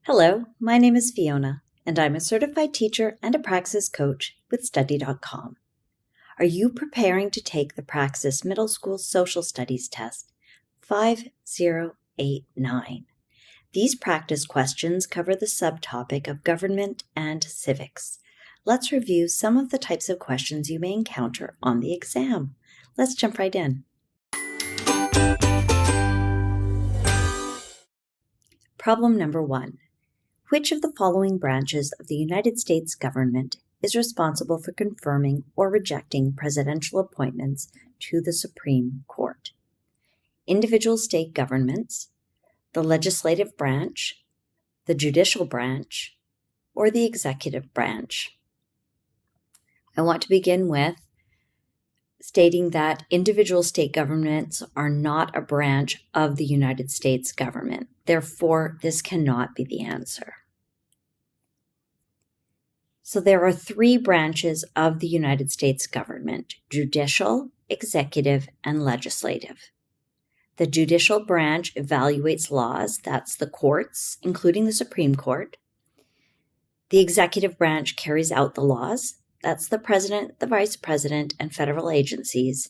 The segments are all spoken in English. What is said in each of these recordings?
Hello, my name is Fiona, and I'm a certified teacher and a Praxis coach with Study.com. Are you preparing to take the Praxis Middle School Social Studies Test 5089? These practice questions cover the subtopic of Government and Civics. Let's review some of the types of questions you may encounter on the exam. Let's jump right in. Problem number 1. Which of the following branches of the United States government is responsible for confirming or rejecting presidential appointments to the Supreme Court? Individual state governments, the legislative branch, the judicial branch, or the executive branch? I want to begin with stating that individual state governments are not a branch of the United States government. Therefore, this cannot be the answer. So there are 3 branches of the United States government: judicial, executive, and legislative. The judicial branch evaluates laws, that's the courts, including the Supreme Court. The executive branch carries out the laws, that's the president, the vice president, and federal agencies.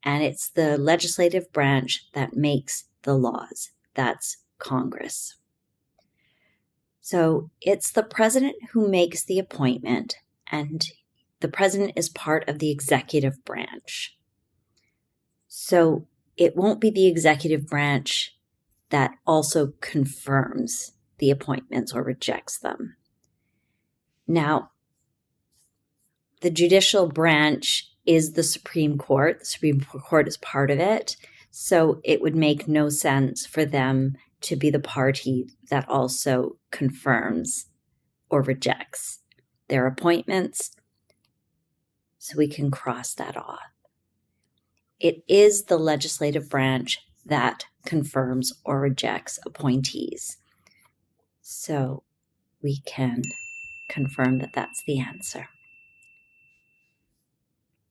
And it's the legislative branch that makes the laws, that's Congress. So it's the president who makes the appointment, and the president is part of the executive branch. So it won't be the executive branch that also confirms the appointments or rejects them. Now, the judicial branch is the Supreme Court. The Supreme Court is part of it, so it would make no sense for them to be the party that also confirms or rejects their appointments. So we can cross that off. It is the legislative branch that confirms or rejects appointees. So we can confirm that that's the answer.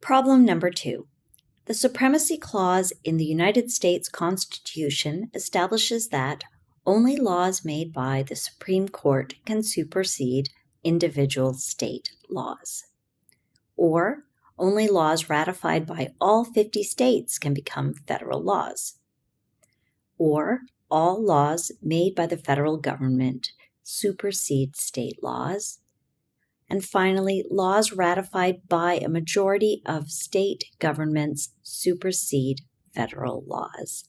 Problem number 2. The Supremacy Clause in the United States Constitution establishes that only laws made by the Supreme Court can supersede individual state laws. Or only laws ratified by all 50 states can become federal laws. Or all laws made by the federal government supersede state laws. And finally, laws ratified by a majority of state governments supersede federal laws.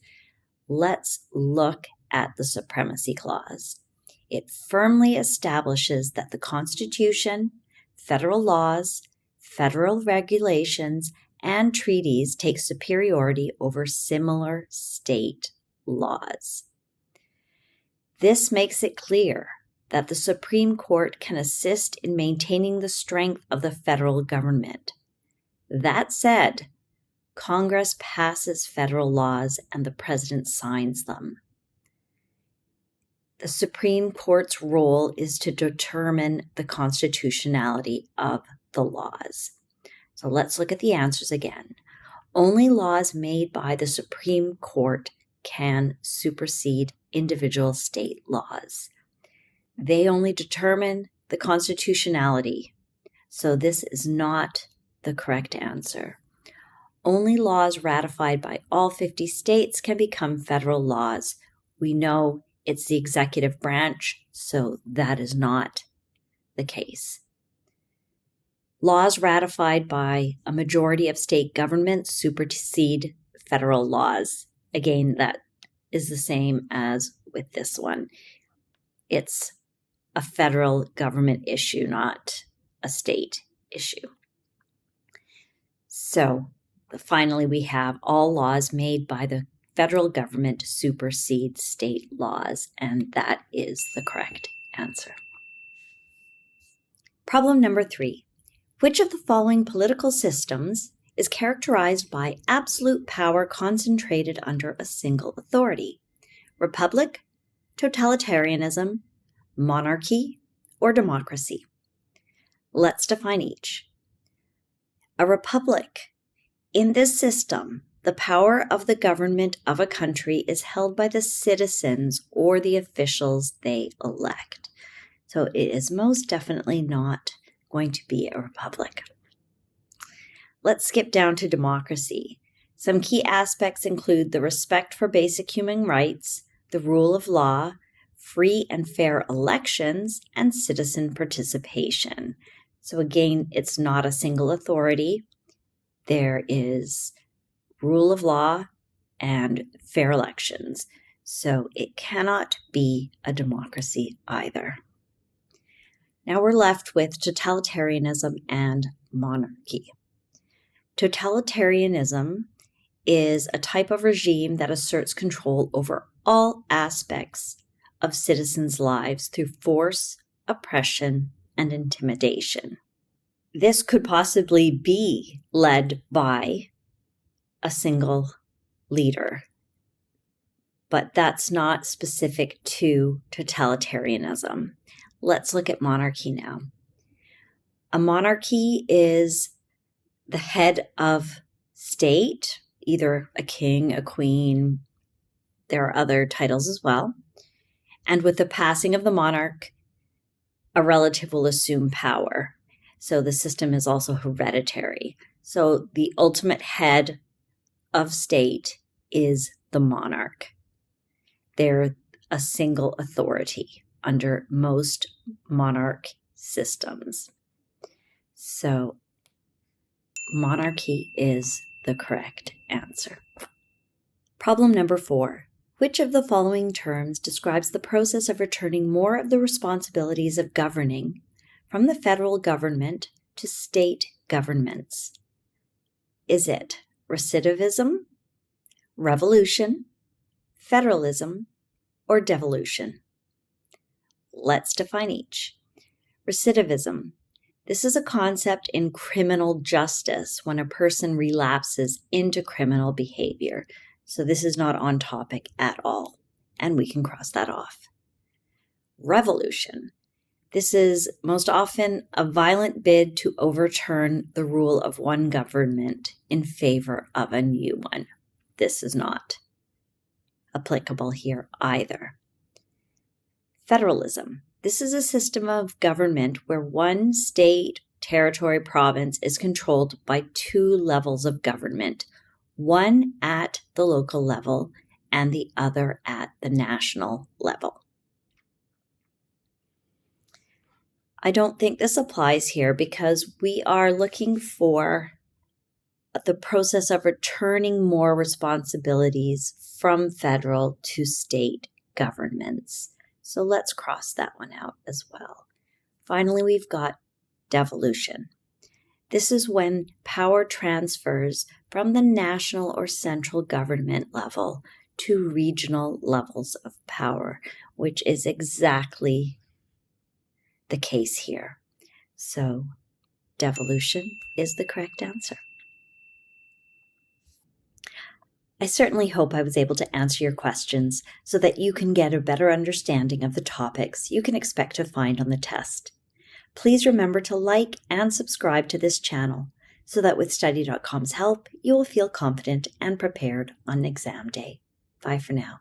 Let's look at the Supremacy Clause. It firmly establishes that the Constitution, federal laws, federal regulations, and treaties take superiority over similar state laws. This makes it clear that the Supreme Court can assist in maintaining the strength of the federal government. That said, Congress passes federal laws and the president signs them. The Supreme Court's role is to determine the constitutionality of the laws. So let's look at the answers again. Only laws made by the Supreme Court can supersede individual state laws. They only determine the constitutionality. So this is not the correct answer. Only laws ratified by all 50 states can become federal laws. We know it's the executive branch, so that is not the case. Laws ratified by a majority of state governments supersede federal laws. Again, that is the same as with this one. It's a federal government issue, not a state issue. So finally, we have all laws made by the federal government supersede state laws, and that is the correct answer. Problem number 3. Which of the following political systems is characterized by absolute power concentrated under a single authority? Republic, totalitarianism, monarchy, or democracy? Let's define each. A republic. In this system, the power of the government of a country is held by the citizens or the officials they elect. So it is most definitely not going to be a republic. Let's skip down to democracy. Some key aspects include the respect for basic human rights, the rule of law, free and fair elections, and citizen participation. So again, it's not a single authority. There is rule of law and fair elections. So it cannot be a democracy either. Now we're left with totalitarianism and monarchy. Totalitarianism is a type of regime that asserts control over all aspects of citizens' lives through force, oppression, and intimidation. This could possibly be led by a single leader, but that's not specific to totalitarianism. Let's look at monarchy now. A monarchy is the head of state, either a king, a queen, there are other titles as well. And with the passing of the monarch, a relative will assume power. So the system is also hereditary. So the ultimate head of state is the monarch. They're a single authority under most monarch systems. So monarchy is the correct answer. Problem number 4. Which of the following terms describes the process of returning more of the responsibilities of governing from the federal government to state governments? Is it recidivism, revolution, federalism, or devolution? Let's define each. Recidivism. This is a concept in criminal justice when a person relapses into criminal behavior. So this is not on topic at all, and we can cross that off. Revolution. This is most often a violent bid to overturn the rule of one government in favor of a new one. This is not applicable here either. Federalism. This is a system of government where one state, territory, province is controlled by 2 levels of government, one at the local level and the other at the national level. I don't think this applies here because we are looking for the process of returning more responsibilities from federal to state governments. So let's cross that one out as well. Finally, we've got devolution. This is when power transfers from the national or central government level to regional levels of power, which is exactly the case here. So devolution is the correct answer. I certainly hope I was able to answer your questions so that you can get a better understanding of the topics you can expect to find on the test. Please remember to like and subscribe to this channel so that with Study.com's help, you will feel confident and prepared on exam day. Bye for now.